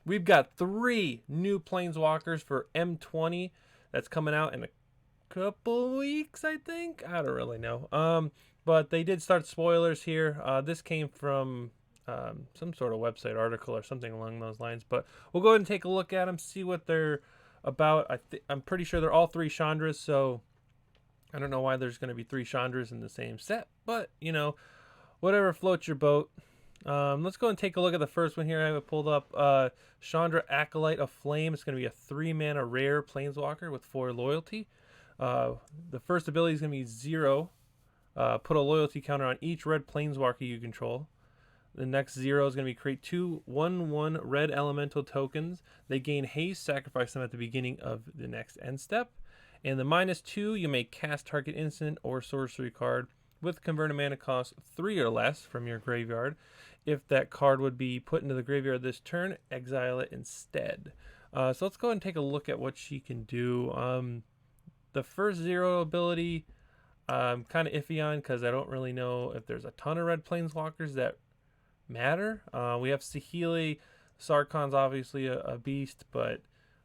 we've got 3 new Planeswalkers for M20 that's coming out in a couple weeks, I think. I don't really know. But they did start spoilers here. This came from some sort of website article or something along those lines. But we'll go ahead and take a look at them, see what they're about. I'm pretty sure they're all 3 Chandras, so I don't know why there's going to be 3 Chandras in the same set. But, you know, whatever floats your boat. Let's go and take a look at the first one here. I have it pulled up. Chandra Acolyte of Flame. It's going to be a 3-mana rare Planeswalker with 4 loyalty. The first ability is going to be 0. Put a loyalty counter on each red Planeswalker you control. The next 0 is going to be create 2 1/1 red elemental tokens. They gain haste, sacrifice them at the beginning of the next end step. And the -2, you may cast target instant or sorcery card with converted mana cost 3 or less from your graveyard. If that card would be put into the graveyard this turn, exile it instead. So let's go ahead and take a look at what she can do. The first 0 ability, I'm kind of iffy on because I don't really know if there's a ton of red Planeswalkers that matter. We have Saheeli. Sarkhan's obviously a beast, but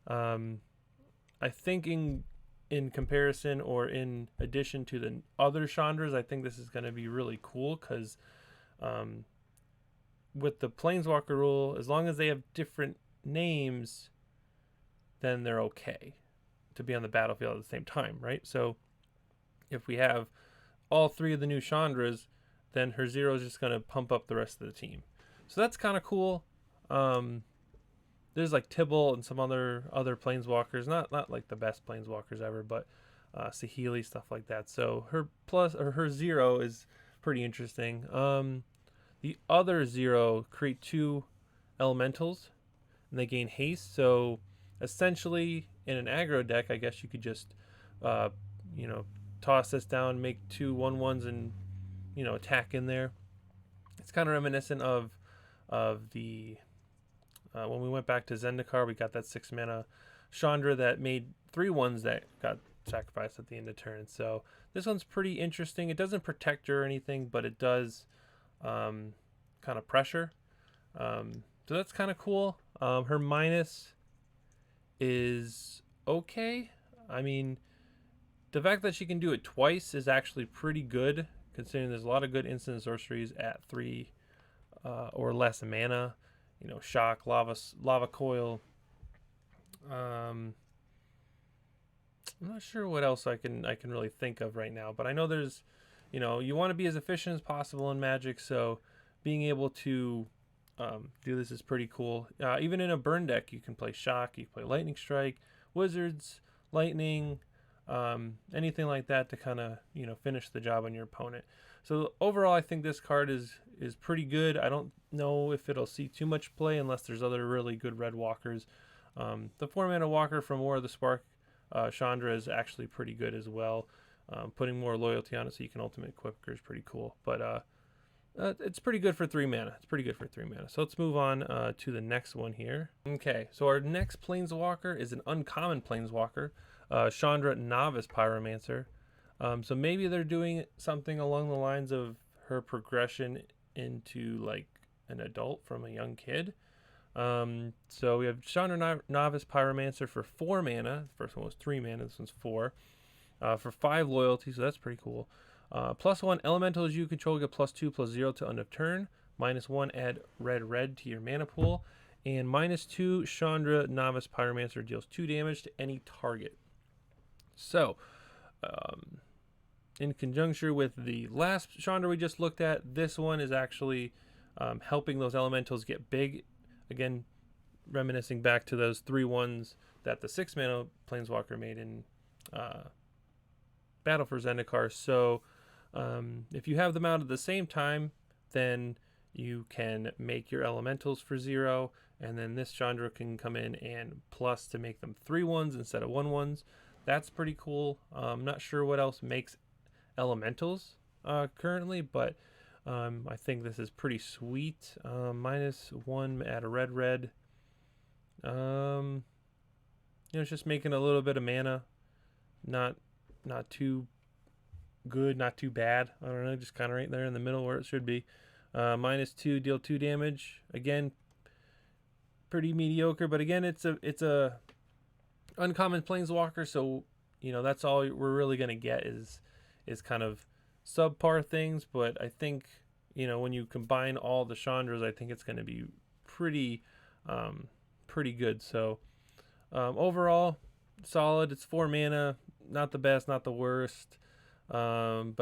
I think in comparison or in addition to the other Chandras, I think this is going to be really cool because with the Planeswalker rule, as long as they have different names, then they're okay to be on the battlefield at the same time, right? So if we have all 3 of the new Chandras, then her 0 is just going to pump up the rest of the team. So that's kind of cool. There's like Tibble and some other Planeswalkers, not like the best Planeswalkers ever, but Saheeli, stuff like that. So her 0 is pretty interesting. The other 0 create 2 elementals, and they gain haste. So essentially, in an aggro deck, I guess you could just toss this down, make 2 1/1s, and attack in there. It's kind of reminiscent of the when we went back to Zendikar, we got that 6-mana Chandra that made 3 1s that got sacrificed at the end of turn. So this one's pretty interesting. It doesn't protect her or anything, but it does kind of pressure. So that's kind of cool. Her minus is okay. I mean, the fact that she can do it twice is actually pretty good, considering there's a lot of good instant sorceries at 3 or less mana. Shock, lava coil. I'm not sure what else I can really think of right now, but I know there's, you want to be as efficient as possible in Magic, so being able to do this is pretty cool. Even in a burn deck, you can play Shock, you can play Lightning Strike, Wizards, Lightning, anything like that to kind of finish the job on your opponent. So overall, I think this card is pretty good. I don't know if it'll see too much play unless there's other really good red walkers. The 4-mana walker from War of the Spark, Chandra, is actually pretty good as well. Putting more loyalty on it so you can ultimate equip her is pretty cool. But it's pretty good for 3 mana. So let's move on to the next one here. Okay, so our next Planeswalker is an uncommon Planeswalker, Chandra Novice Pyromancer. So maybe they're doing something along the lines of her progression into like an adult from a young kid. So we have Chandra Novice Pyromancer for 4 mana. The first one was 3 mana. This one's 4. For 5 loyalty, so that's pretty cool. +1 elementals you control get +2/+0 to end of turn. -1 add red to your mana pool. And -2 Chandra Novice Pyromancer deals 2 damage to any target. So, in conjunction with the last Chandra we just looked at, this one is actually helping those elementals get big. Again, reminiscing back to those 3 1s that the 6-mana Planeswalker made in Battle for Zendikar. So if you have them out at the same time, then you can make your elementals for 0, and then this Chandra can come in and plus to make them 3 1s instead of 1 1s. That's pretty cool. I'm not sure what else makes elementals currently, but I think this is pretty sweet. -1 add a red. It's just making a little bit of mana. Not too good, not too bad. I don't know, just kind of right there in the middle where it should be. -2, deal 2 damage. Again, pretty mediocre. But again, it's a uncommon planeswalker, so that's all we're really gonna get is kind of subpar things. But I think when you combine all the Chandras, I think it's gonna be pretty good. So overall, solid. It's 4 mana, not the best, not the worst. But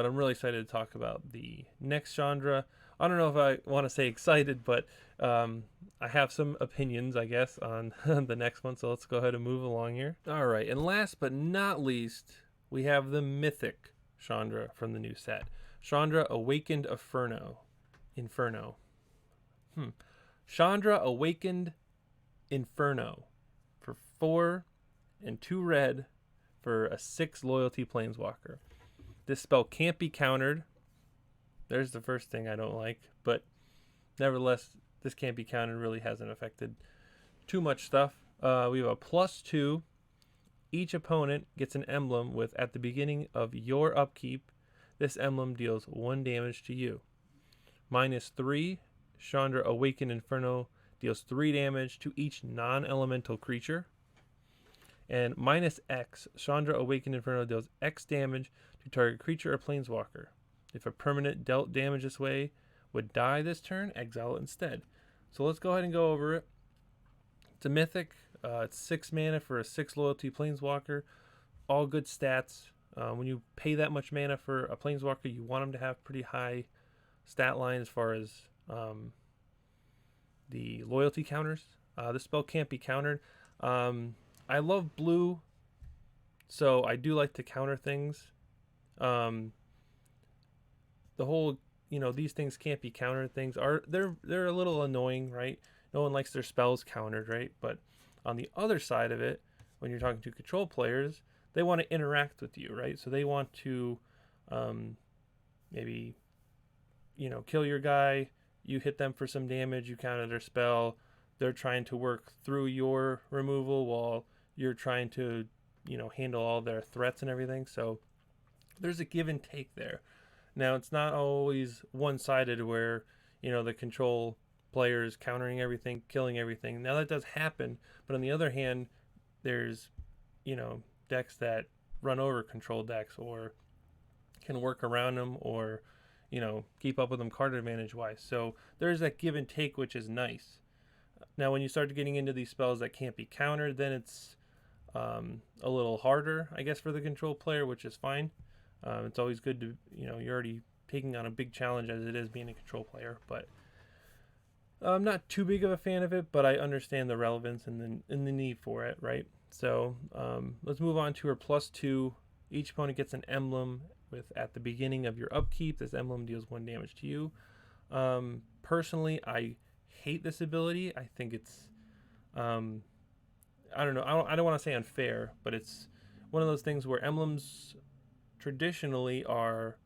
I'm really excited to talk about the next Chandra. I don't know if I want to say excited, but I have some opinions, I guess, on the next one. So let's go ahead and move along here. All right, and last but not least, we have the Mythic Chandra from the new set. Chandra Awakened Inferno. Chandra Awakened Inferno for 4 and 2 red for a 6 loyalty planeswalker. This spell can't be countered. There's the first thing I don't like, but nevertheless, this can't be countered. Really hasn't affected too much stuff. We have a +2. Each opponent gets an emblem with, at the beginning of your upkeep, this emblem deals 1 damage to you. -3, Chandra Awakened Inferno deals 3 damage to each non-elemental creature. And -X, Chandra Awakened Inferno deals X damage to target creature or planeswalker. If a permanent dealt damage this way would die this turn, exile it instead. So let's go ahead and go over it. It's a mythic. It's 6 mana for a 6 loyalty planeswalker. All good stats. When you pay that much mana for a planeswalker, you want them to have pretty high stat line as far as the loyalty counters. This spell can't be countered. I love blue, so I do like to counter things. The whole, these things can't be countered things they're a little annoying, right? No one likes their spells countered, right? But on the other side of it, when you're talking to control players, they want to interact with you, right? So they want to maybe, kill your guy, you hit them for some damage, you counter their spell, they're trying to work through your removal while you're trying to, handle all their threats and everything. So there's a give and take there. Now, it's not always one-sided where, the control player is countering everything, killing everything. Now, that does happen. But on the other hand, there's, decks that run over control decks or can work around them or, keep up with them card advantage-wise. So there's that give and take, which is nice. Now, when you start getting into these spells that can't be countered, then it's a little harder, I guess, for the control player, which is fine. It's always good to, you're already taking on a big challenge as it is being a control player. But I'm not too big of a fan of it, but I understand the relevance and the need for it, right? So let's move on to her +2. Each opponent gets an emblem with, at the beginning of your upkeep, this emblem deals 1 damage to you. Personally, I hate this ability. I think it's I don't know, I don't want to say unfair, but it's one of those things where emblems traditionally are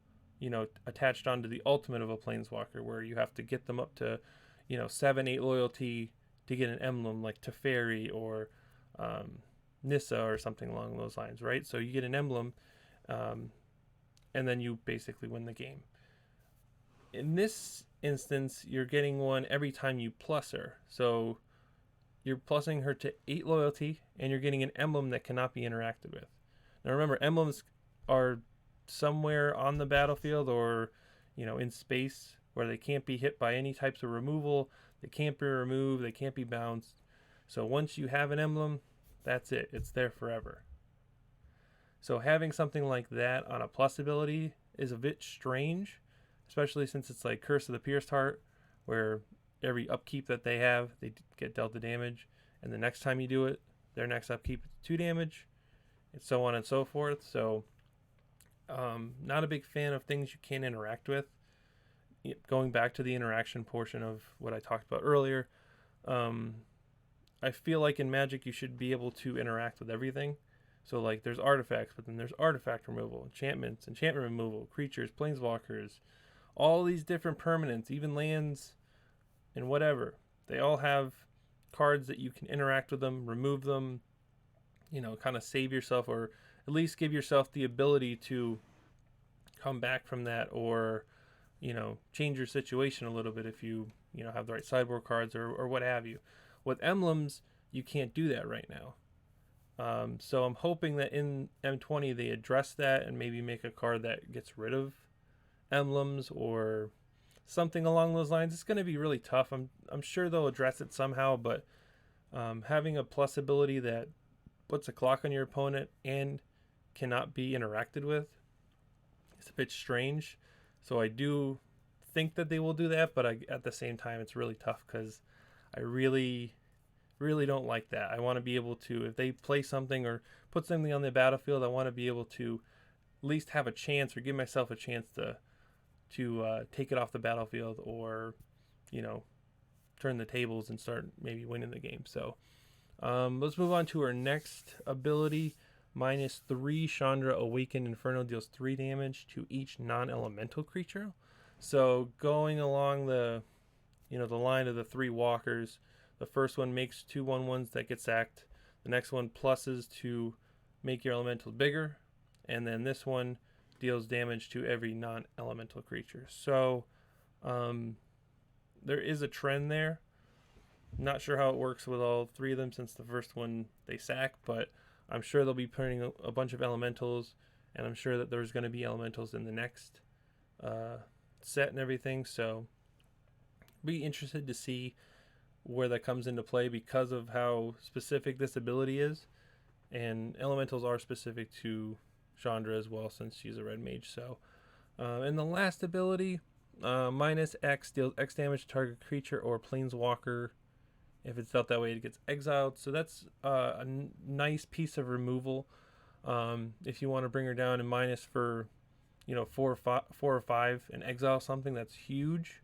attached onto the ultimate of a planeswalker, where you have to get them up to 7-8 loyalty to get an emblem, like Teferi or Nissa or something along those lines, right? So you get an emblem and then you basically win the game. In this instance, you're getting one every time you plus her. So you're plussing her to 8 loyalty, and you're getting an emblem that cannot be interacted with. Now remember, emblems are somewhere on the battlefield or, in space where they can't be hit by any types of removal. They can't be removed. They can't be bounced. So once you have an emblem, that's it. It's there forever. So having something like that on a plus ability is a bit strange, especially since it's like Curse of the Pierced Heart, where every upkeep that they have, they get dealt the damage, and the next time you do it, their next upkeep is 2 damage, and so on and so forth. So not a big fan of things you can't interact with. Going back to the interaction portion of what I talked about earlier, I feel like in Magic you should be able to interact with everything. So like there's artifacts, but then there's artifact removal, enchantments, enchantment removal, creatures, planeswalkers, all these different permanents, even lands and whatever. They all have cards that you can interact with them, remove them, kind of save yourself, or at least give yourself the ability to come back from that, or change your situation a little bit if you have the right sideboard cards or what have you. With emblems, you can't do that right now. So I'm hoping that in M20 they address that and maybe make a card that gets rid of emblems or something along those lines. It's going to be really tough. I'm sure they'll address it somehow, but having a plus ability that puts a clock on your opponent and cannot be interacted with is a bit strange. So I do think that they will do that, but at the same time, it's really tough because I really don't like that. I want to be able to, if they play something or put something on the battlefield, I want to be able to at least have a chance or give myself a chance to take it off the battlefield, or turn the tables and start maybe winning the game. So let's move on to our next ability. -3 Chandra Awaken Inferno deals 3 damage to each non-elemental creature. So going along the the line of the 3 walkers, the first one makes 2 1/1s that get sacked. The next one pluses to make your elementals bigger, and then this one deals damage to every non-elemental creature. So there is a trend there. Not sure how it works with all 3 of them, since the first one they sack, but I'm sure they'll be putting a bunch of elementals, and I'm sure that there's going to be elementals in the next set and everything. So be interested to see where that comes into play because of how specific this ability is, and elementals are specific to Chandra as well, since she's a red mage. So and the last ability, -X, deals X damage to target creature or planeswalker. If it's dealt that way, it gets exiled. So that's a nice piece of removal. If you want to bring her down and minus for 4 or 5 and exile something, that's huge.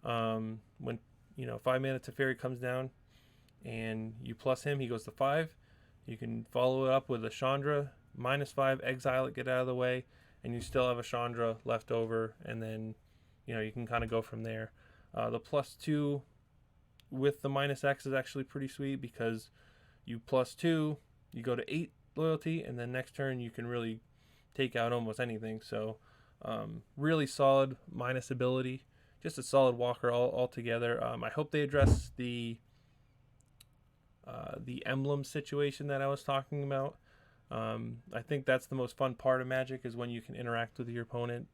When 5 mana Teferi comes down and you plus him, he goes to 5. You can follow it up with a Chandra, -5, exile it, get out of the way, and you still have a Chandra left over, and then you can kind of go from there. The +2 with the -X is actually pretty sweet, because you +2, you go to 8 loyalty, and then next turn you can really take out almost anything. So really solid minus ability, just a solid walker all together. I hope they address the emblem situation that I was talking about. I think that's the most fun part of Magic, is when you can interact with your opponent.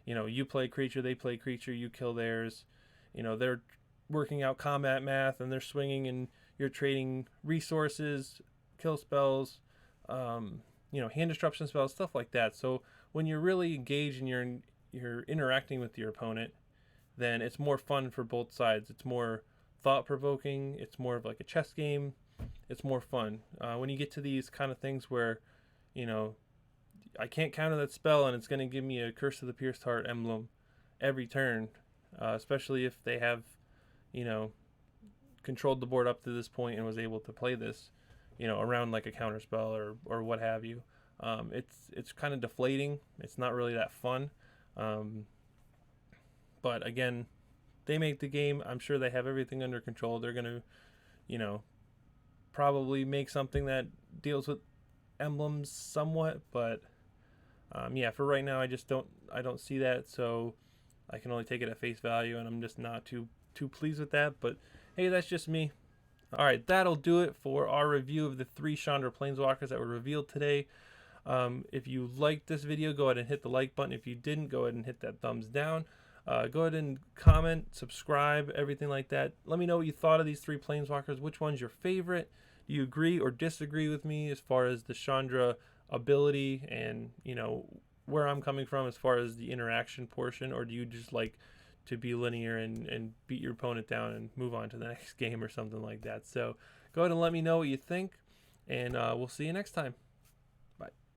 You play creature, they play creature, you kill theirs. They're working out combat math, and they're swinging, and you're trading resources, kill spells, hand disruption spells, stuff like that. So when you're really engaged and you're interacting with your opponent, then it's more fun for both sides. It's more thought-provoking. It's more of like a chess game. It's more fun. When you get to these kind of things where, I can't counter that spell and it's going to give me a Curse of the Pierced Heart emblem every turn, especially if they have, controlled the board up to this point and was able to play this, around like a counter spell or what have you. It's kind of deflating. It's not really that fun. But again, they make the game. I'm sure they have everything under control. They're going to, probably make something that deals with emblems somewhat, but for right now, I don't see that. So I can only take it at face value, and I'm just not too pleased with that. But hey, that's just me. All right, that'll do it for our review of the 3 Chandra Planeswalkers that were revealed today. If you liked this video, go ahead and hit the like button. If you didn't, go ahead and hit that thumbs down. Go ahead and comment, subscribe, everything like that. Let me know what you thought of these 3 Planeswalkers. Which one's your favorite? Do you agree or disagree with me as far as the Chandra ability and, where I'm coming from as far as the interaction portion? Or do you just like to be linear and beat your opponent down and move on to the next game or something like that? So go ahead and let me know what you think, and we'll see you next time.